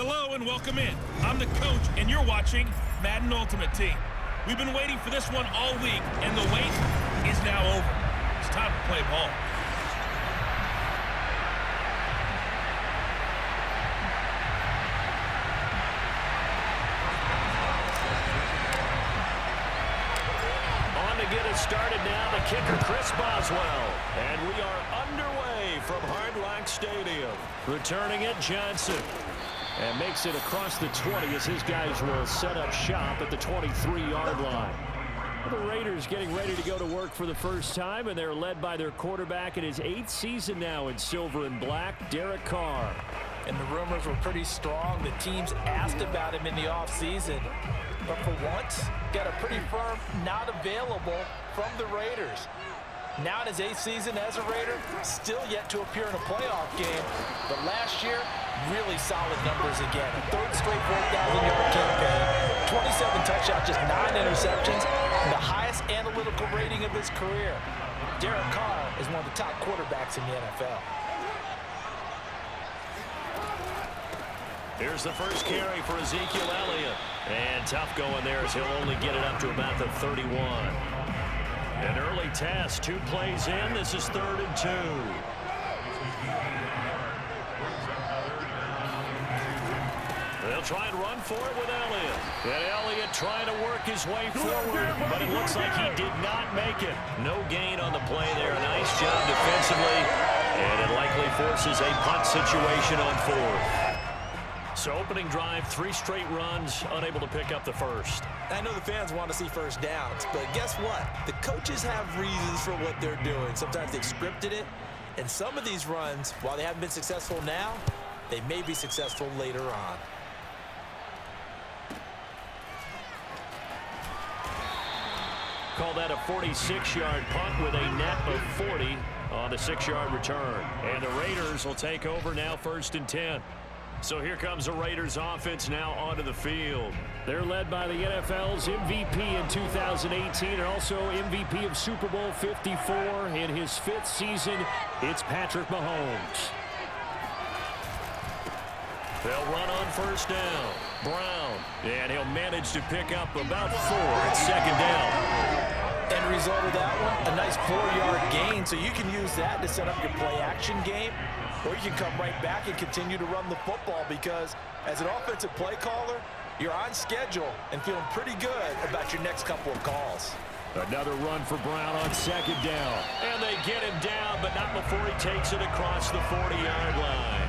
Hello and welcome in. I'm the coach, and you're watching Madden Ultimate Team. We've been waiting for this one all week, and the wait is now over. It's time to play ball. On to get us started now, the kicker, Chris Boswell. And we are underway from Hard Rock Stadium. Returning it, Johnson. And makes it across the 20 as his guys will set up shop at the 23-yard line. The Raiders getting ready to go to work for the first time, and they're led by their quarterback in his 8th season now in silver and black, Derek Carr. And the rumors were pretty strong. The teams asked about him in the offseason. But for once, got a pretty firm not available from the Raiders. Now in his 8th season as a Raider, still yet to appear in a playoff game. But last year, really solid numbers again. A 3rd straight 4,000-yard campaign, 27 touchdowns, just 9 interceptions, and the highest analytical rating of his career. Derek Carr is one of the top quarterbacks in the NFL. Here's the first carry for Ezekiel Elliott. And tough going there as he'll only get it up to about the 31. An early test, 2 plays in. This is 3rd and 2. They'll try and run for it with Elliott. And Elliott trying to work his way forward, but it looks like he did not make it. No gain on the play there. Nice job defensively, and it likely forces a punt situation on 4th. So opening drive, 3 straight runs, unable to pick up the first. I know the fans want to see first downs, but guess what? The coaches have reasons for what they're doing. Sometimes they've scripted it, and some of these runs, while they haven't been successful now, they may be successful later on. Call that a 46-yard punt with a net of 40 on the 6-yard return. And the Raiders will take over now, 1st and 10. So here comes the Raiders offense now onto the field. They're led by the NFL's MVP in 2018 and also MVP of Super Bowl 54 in his 5th season. It's Patrick Mahomes. They'll run on 1st down. Brown. And he'll manage to pick up about 4 at 2nd down. End result of that one, a nice 4-yard gain. So you can use that to set up your play-action game. Or you can come right back and continue to run the football because as an offensive play caller, you're on schedule and feeling pretty good about your next couple of calls. Another run for Brown on 2nd down. And they get him down, but not before he takes it across the 40-yard line.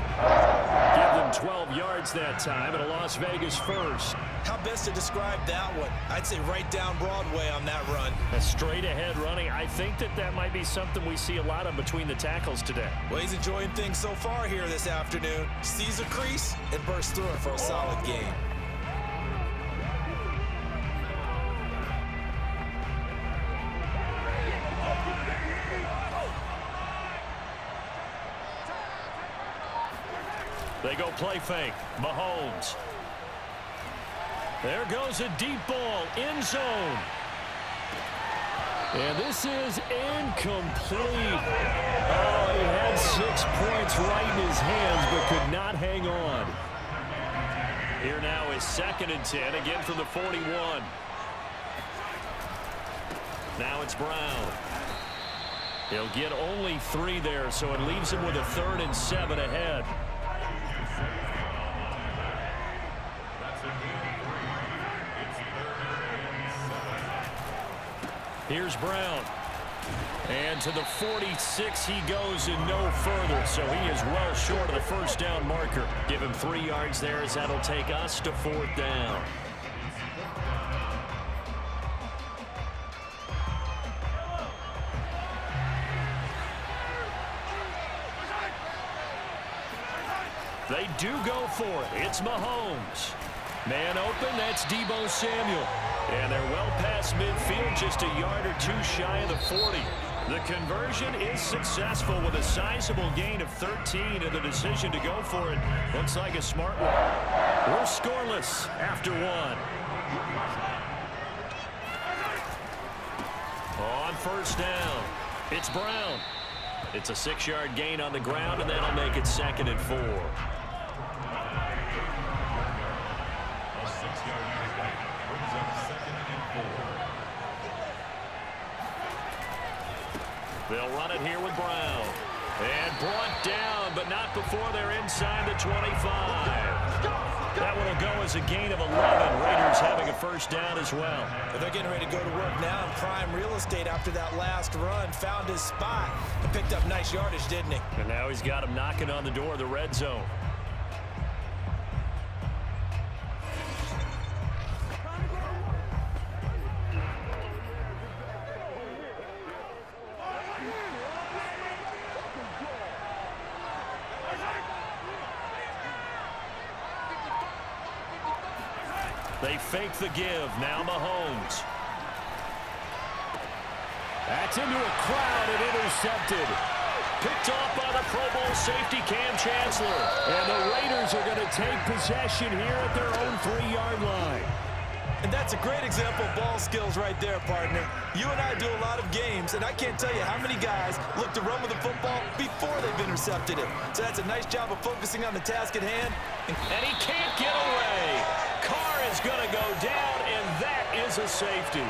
Give them 12 yards that time at a Las Vegas first. How best to describe that one? I'd say right down Broadway on that run. A straight-ahead running. I think that might be something we see a lot of between the tackles today. Well, he's enjoying things so far here this afternoon. Sees a crease and bursts through it for a solid game. They go play fake. Mahomes. There goes a deep ball. End zone. And this is incomplete. Oh, he had 6 points right in his hands, but could not hang on. Here now is 2nd and 10, again from the 41. Now it's Brown. He'll get only 3 there, so it leaves him with a 3rd and 7 ahead. Here's Brown. And to the 46 he goes and no further. So he is well short of the 1st down marker. Give him 3 yards there as that'll take us to 4th down. They do go for it. It's Mahomes. Man open, that's Deebo Samuel. And they're well past midfield, just a yard or 2 shy of the 40. The conversion is successful with a sizable gain of 13, and the decision to go for it looks like a smart one. We're scoreless after 1. On 1st down, it's Brown. It's a 6-yard gain on the ground, and that'll make it 2nd and 4. They'll run it here with Brown. And brought down, but not before they're inside the 25. That one will go as a gain of 11. Raiders having a first down as well. They're getting ready to go to work now in prime real estate after that last run. Found his spot and picked up nice yardage, didn't he? And now he's got him knocking on the door of the red zone. They fake the give. Now Mahomes. That's into a crowd and intercepted. Picked off by the Pro Bowl safety Cam Chancellor. And the Raiders are going to take possession here at their own 3-yard line. And that's a great example of ball skills right there, partner. You and I do a lot of games, and I can't tell you how many guys look to run with the football before they've intercepted it. So that's a nice job of focusing on the task at hand. And he can't get away. Carr is going to go down, and that is a safety.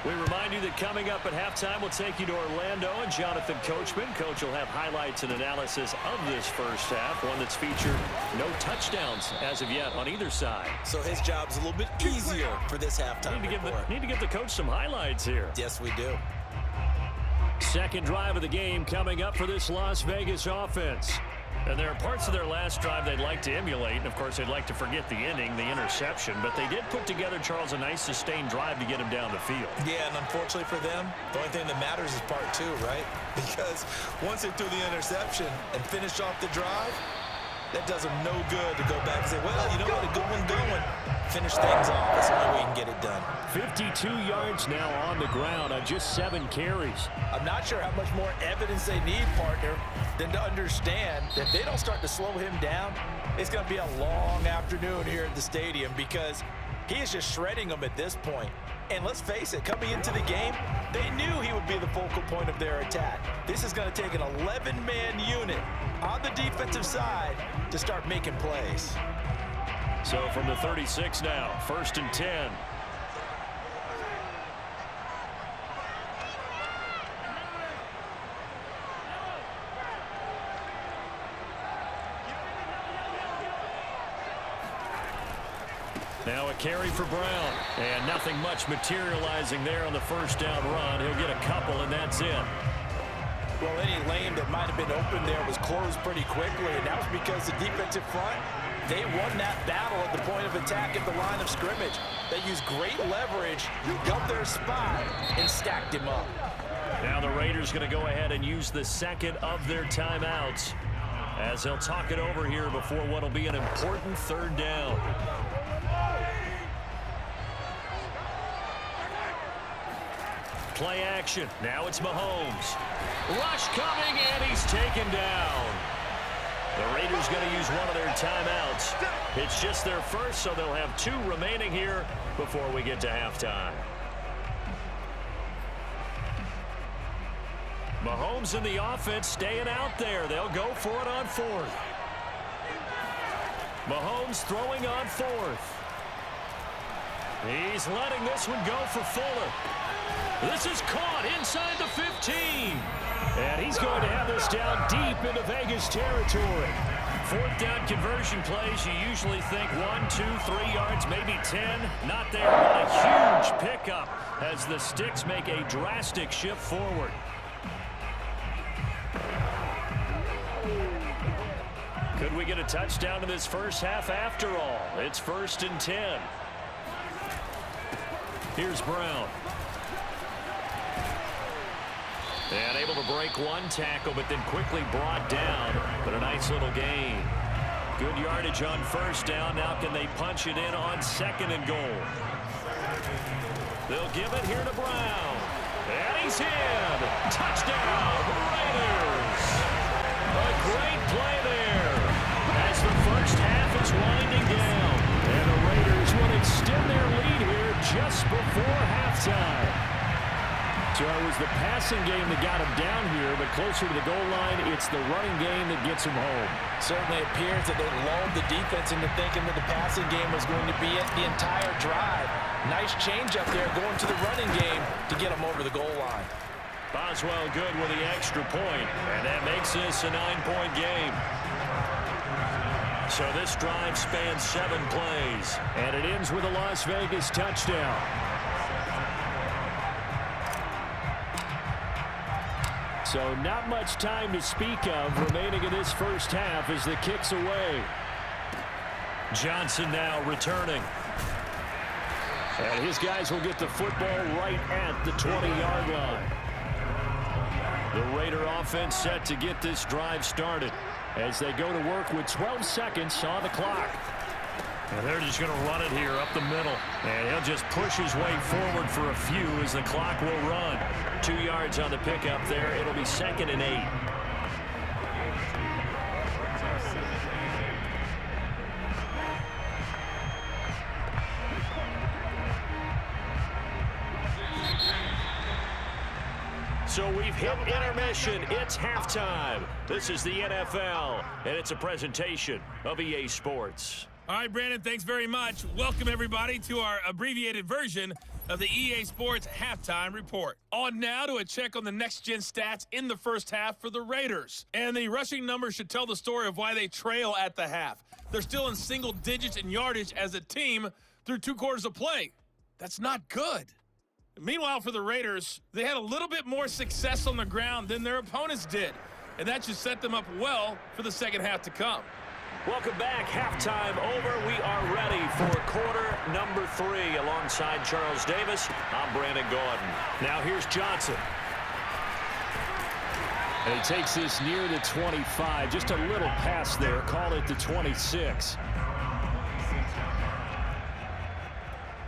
We remind you that coming up at halftime, we'll take you to Orlando and Jonathan Coachman. Coach will have highlights and analysis of this first half, one that's featured no touchdowns as of yet on either side. So his job's a little bit easier for this halftime report. Need to give the coach some highlights here. Yes, we do. Second drive of the game coming up for this Las Vegas offense. And there are parts of their last drive they'd like to emulate. And, of course, they'd like to forget the inning, the interception. But they did put together, Charles, a nice sustained drive to get him down the field. Yeah, and unfortunately for them, the only thing that matters is part 2, right? Because once they threw the interception and finished off the drive, that does them no good to go back and say, well, you know what, a good one going. Finish things off. That's the only way you can get it done. 52 yards now on the ground on just 7 carries. I'm not sure how much more evidence they need, partner, than to understand that if they don't start to slow him down, it's going to be a long afternoon here at the stadium because he is just shredding them at this point. And let's face it, coming into the game, they knew he would be the focal point of their attack. This is going to take an 11-man unit on the defensive side to start making plays. So from the 36 now, 1st and 10. Now a carry for Brown. And nothing much materializing there on the first down run. He'll get a couple, and that's it. Well, any lane that might have been open there was closed pretty quickly, and that was because the defensive front, they won that battle at the point of attack at the line of scrimmage. They used great leverage, got their spot, and stacked him up. Now the Raiders going to go ahead and use the second of their timeouts as they'll talk it over here before what will be an important 3rd down. Play action. Now it's Mahomes. Rush coming, and he's taken down. The Raiders going to use one of their timeouts. It's just their first, so they'll have 2 remaining here before we get to halftime. Mahomes and the offense staying out there. They'll go for it on 4th. Mahomes throwing on 4th. He's letting this one go for Fuller. This is caught inside the 15. And he's going to have this down deep into Vegas territory. 4th down conversion plays, you usually think 1, 2, 3 yards, maybe 10. Not there. What a huge pickup as the sticks make a drastic shift forward. Could we get a touchdown in this first half after all? It's 1st and 10. Here's Brown. And able to break one tackle, but then quickly brought down. But a nice little gain. Good yardage on 1st down. Now can they punch it in on 2nd and goal? They'll give it here to Brown. And he's in. Touchdown, Raiders. A great play there as the first half is winding down. And the Raiders will extend their lead here just before halftime. Charles, it was the passing game that got him down here, but closer to the goal line, it's the running game that gets him home. Certainly appears that they lulled the defense into thinking that the passing game was going to be it the entire drive. Nice change up there going to the running game to get him over the goal line. Boswell good with the extra point, and that makes this a 9-point game. So this drive spans 7 plays, and it ends with a Las Vegas touchdown. So not much time to speak of remaining in this first half as the kick's away. Johnson now returning. And his guys will get the football right at the 20-yard line. The Raider offense set to get this drive started as they go to work with 12 seconds on the clock. And they're just going to run it here up the middle. And he'll just push his way forward for a few as the clock will run. 2 yards on the pickup there. It'll be 2nd and 8. So we've hit intermission. It's halftime. This is the NFL, and it's a presentation of EA Sports. All right, Brandon, thanks very much. Welcome, everybody, to our abbreviated version of the EA Sports Halftime Report. On now to a check on the next-gen stats in the first half for the Raiders. And the rushing numbers should tell the story of why they trail at the half. They're still in single digits in yardage as a team through 2 quarters of play. That's not good. Meanwhile, for the Raiders, they had a little bit more success on the ground than their opponents did. And that should set them up well for the second half to come. Welcome back. Halftime over. We are ready for quarter number 3. Alongside Charles Davis, I'm Brandon Gordon. Now here's Johnson. And he takes this near the 25. Just a little pass there. Call it the 26.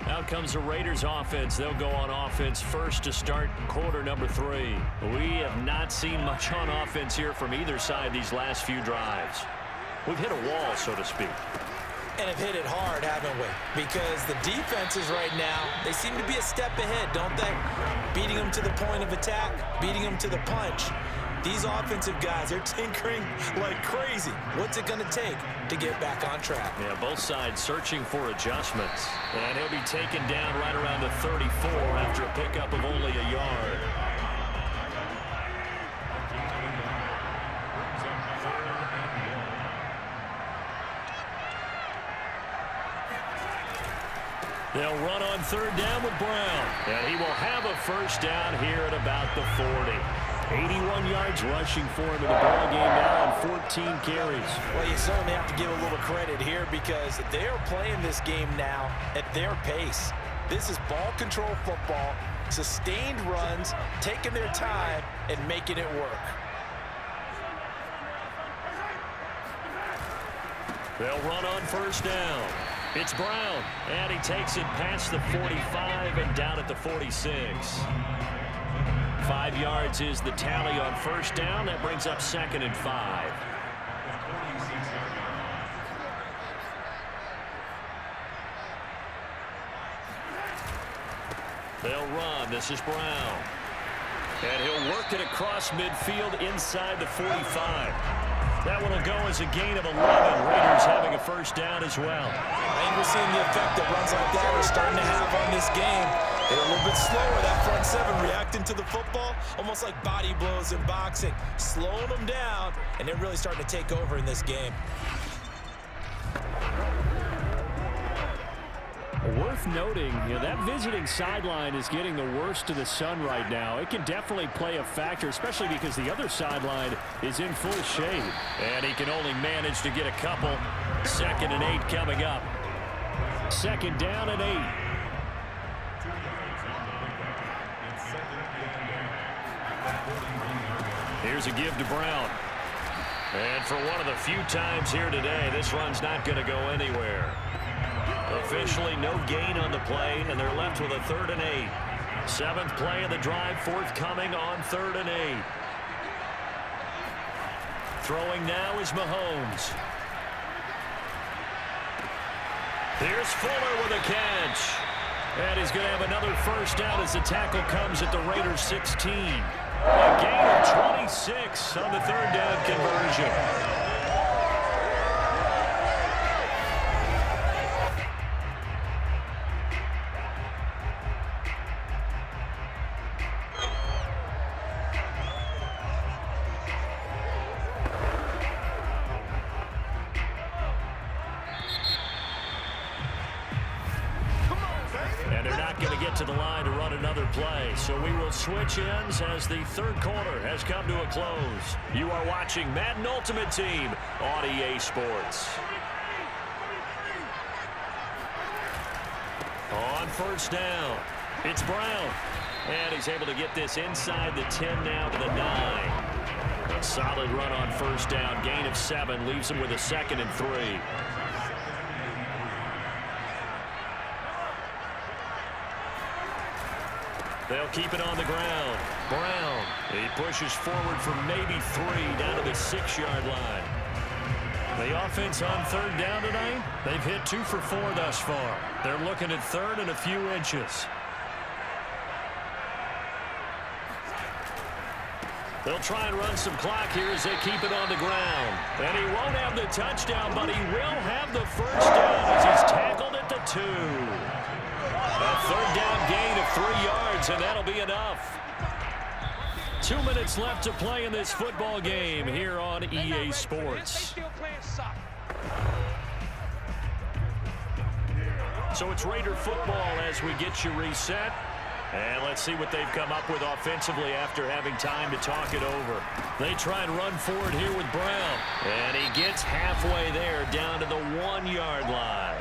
Out comes the Raiders offense. They'll go on offense first to start quarter number 3. We have not seen much on offense here from either side these last few drives. We've hit a wall, so to speak. And have hit it hard, haven't we? Because the defenses right now, they seem to be a step ahead, don't they? Beating them to the point of attack, beating them to the punch. These offensive guys, they're tinkering like crazy. What's it going to take to get back on track? Yeah, both sides searching for adjustments. And he'll be taken down right around the 34 after a pickup of only a yard. They'll run on 3rd down with Brown. And he will have a first down here at about the 40. 81 yards rushing for him in the ball game now on 14 carries. Well, you certainly have to give a little credit here because they are playing this game now at their pace. This is ball control football, sustained runs, taking their time and making it work. They'll run on 1st down. It's Brown, and he takes it past the 45 and down at the 46. 5 yards is the tally on 1st down. That brings up 2nd and 5. They'll run. This is Brown. And he'll work it across midfield inside the 45. That one will go as a gain of 11. Raiders having a first down as well. I think we're seeing the effect that runs like that are starting to have on this game. They're a little bit slower, that front 7, reacting to the football, almost like body blows in boxing, slowing them down, and they're really starting to take over in this game. Worth noting, that visiting sideline is getting the worst of the sun right now. It can definitely play a factor, especially because the other sideline is in full shade. And he can only manage to get a couple. 2nd and 8 coming up. 2nd down and 8. Here's a give to Brown. And for one of the few times here today, this run's not going to go anywhere. Officially no gain on the play, and they're left with a 3rd and 8. 7th play of the drive forthcoming on 3rd and 8. Throwing now is Mahomes. Here's Fuller with a catch. And he's going to have another first down as the tackle comes at the Raiders' 16. A gain of 26 on the third down conversion. And they're not going to get to the line to run another play. So we will switch ends as the third quarter has come to a close. You are watching Madden Ultimate Team on EA Sports. On first down, it's Brown. And he's able to get this inside the 10 now to the 9. A solid run on first down. Gain of 7 leaves him with a 2nd and 3. They'll keep it on the ground. Brown, he pushes forward for maybe 3 down to the 6-yard line. The offense on third down tonight, they've hit 2 for 4 thus far. They're looking at third and a few inches. They'll try and run some clock here as they keep it on the ground. And he won't have the touchdown, but he will have the first down as he's tackled at the 2. A third down gain of 3 yards, and that'll be enough. 2 minutes left to play in this football game here on EA Sports. So it's Raider football as we get you reset. And let's see what they've come up with offensively after having time to talk it over. They try and run forward here with Brown. And he gets halfway there down to the 1-yard line.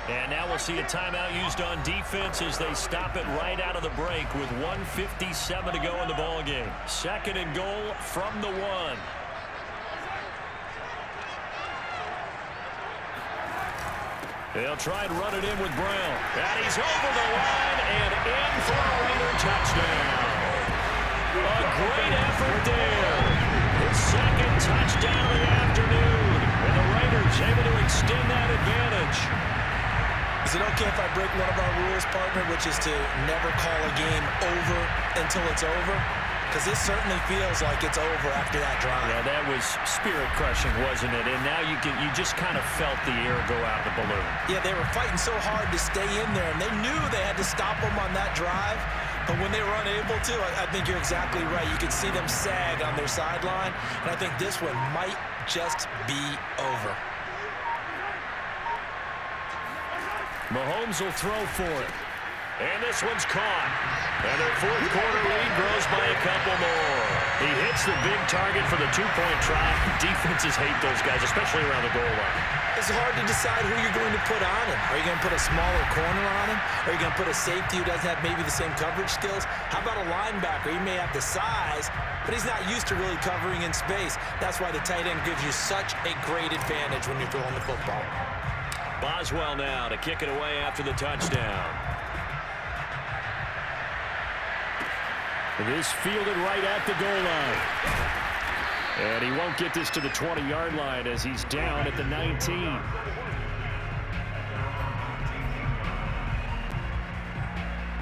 And now we'll see a timeout used on defense as they stop it right out of the break with 1:57 to go in the ballgame. 2nd and goal from the 1. They'll try and run it in with Brown. And he's over the line and in for a Raider touchdown. A great effort there. His 2nd touchdown of the afternoon. And the Raiders able to extend that advantage. Is it okay if I break one of our rules, partner, which is to never call a game over until it's over? Because this certainly feels like it's over after that drive. Yeah, that was spirit-crushing, wasn't it? And now you just kind of felt the air go out of the balloon. Yeah, they were fighting so hard to stay in there, and they knew they had to stop them on that drive. But when they were unable to, I think you're exactly right. You could see them sag on their sideline, and I think this one might just be over. Mahomes will throw for it. And this one's caught. And their fourth quarter lead grows by a couple more. He hits the big target for the 2-point try. Defenses hate those guys, especially around the goal line. It's hard to decide who you're going to put on him. Are you going to put a smaller corner on him? Are you going to put a safety who doesn't have maybe the same coverage skills? How about a linebacker? He may have the size, but he's not used to really covering in space. That's why the tight end gives you such a great advantage when you're throwing the football. Boswell now to kick it away after the touchdown. It is fielded right at the goal line. And he won't get this to the 20-yard line as he's down at the 19.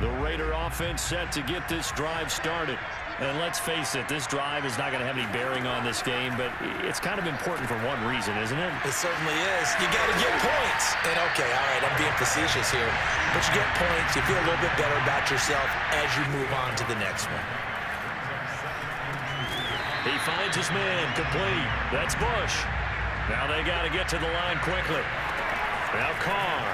The Raider offense set to get this drive started. And let's face it, this drive is not going to have any bearing on this game, but it's kind of important for one reason, isn't it? It certainly is. You got to get points. And, okay, all right, I'm being facetious here. But you get points, you feel a little bit better about yourself as you move on to the next one. He finds his man complete. That's Bush. Now they got to get to the line quickly. Now Carr.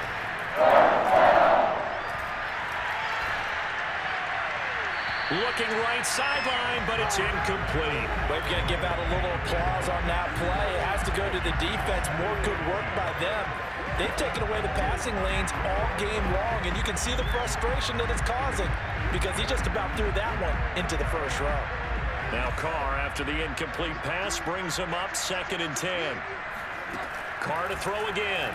Looking right sideline, but it's incomplete. We're going to give out a little applause on that play. It has to go to the defense. More good work by them. They've taken away the passing lanes all game long, and you can see the frustration that it's causing because he just about threw that one into the first row. Now Carr, after the incomplete pass, brings him up 2nd and 10. Carr to throw again.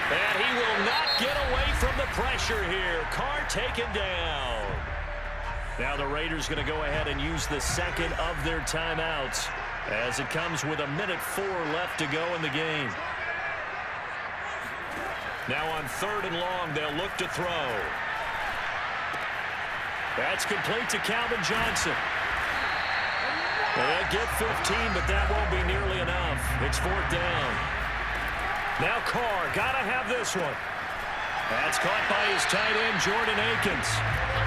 And he will not get away from the pressure here. Carr taken down. Now the Raiders going to go ahead and use the 2nd of their timeouts as it comes with 1:04 left to go in the game. Now on 3rd and long, they'll look to throw. That's complete to Calvin Johnson. They'll get 15, but that won't be nearly enough. It's 4th down. Now Carr, got to have this one. That's caught by his tight end, Jordan Akins.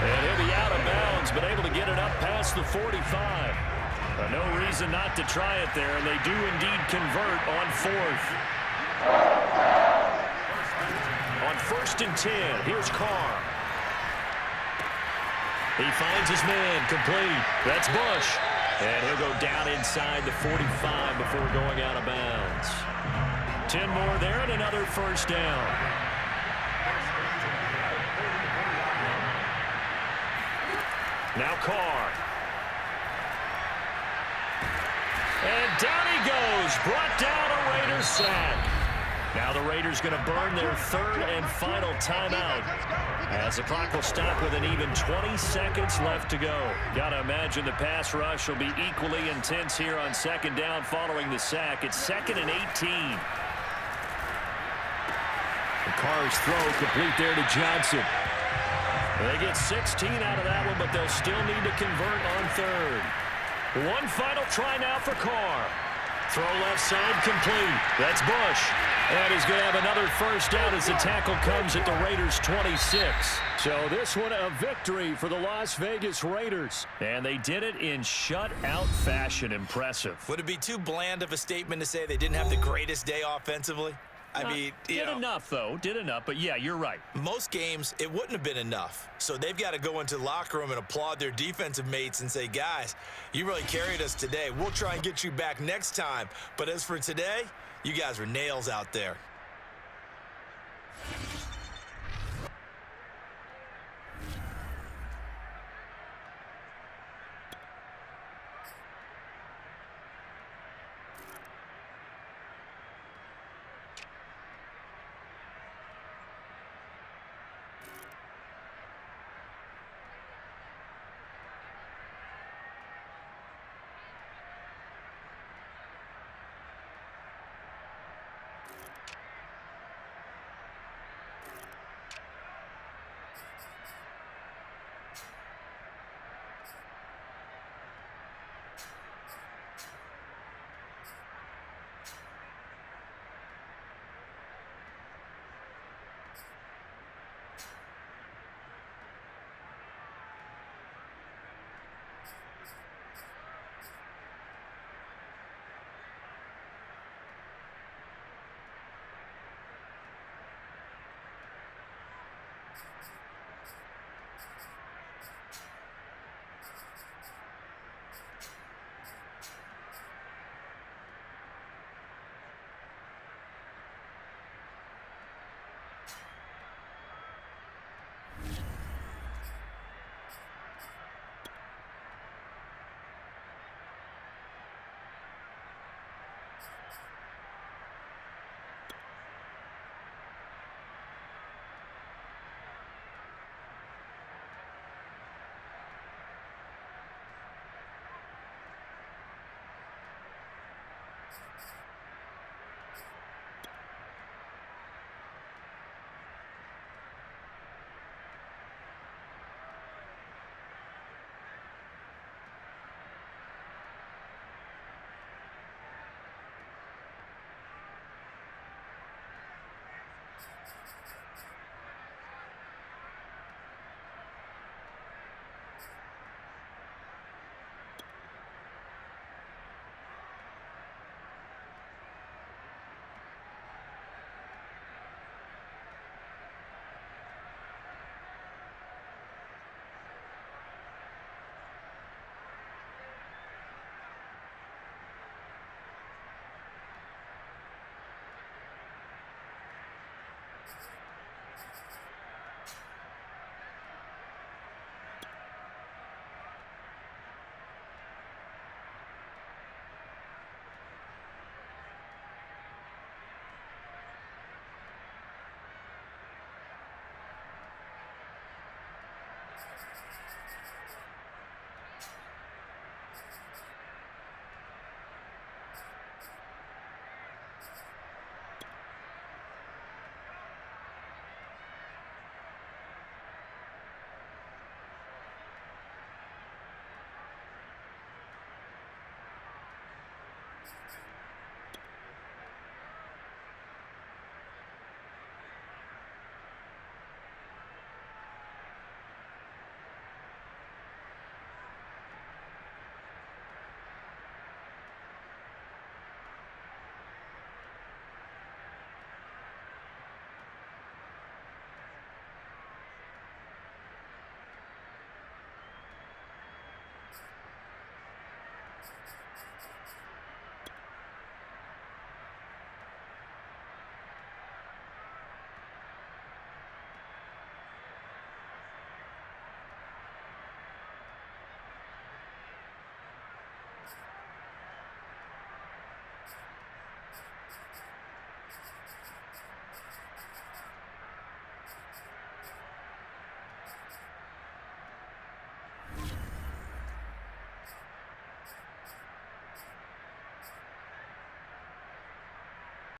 And he'll be out of bounds, but able to get it up past the 45. No reason not to try it there, and they do indeed convert on 4th. On 1st and 10, here's Carr. He finds his man, complete. That's Bush. And he'll go down inside the 45 before going out of bounds. 10 more there and another 1st down. Now Carr. And down he goes. Brought down a Raiders sack. Now the Raiders going to burn their 3rd and final timeout, as the clock will stop with an even 20 seconds left to go. Got to imagine the pass rush will be equally intense here on 2nd down following the sack. It's 2nd and 18. The Carr's throw complete there to Johnson. They get 16 out of that one, but they'll still need to convert on 3rd. One final try now for Carr. Throw left side complete. That's Bush. And he's going to have another 1st down as the tackle comes at the Raiders' 26. So this one a victory for the Las Vegas Raiders. And they did it in shutout fashion. Impressive. Would it be too bland of a statement to say they didn't have the greatest day offensively? I mean, did enough, though. Did enough. But, yeah, you're right. Most games, it wouldn't have been enough. So they've got to go into the locker room and applaud their defensive mates and say, guys, you really carried us today. We'll try and get you back next time. But as for today, you guys were nails out there.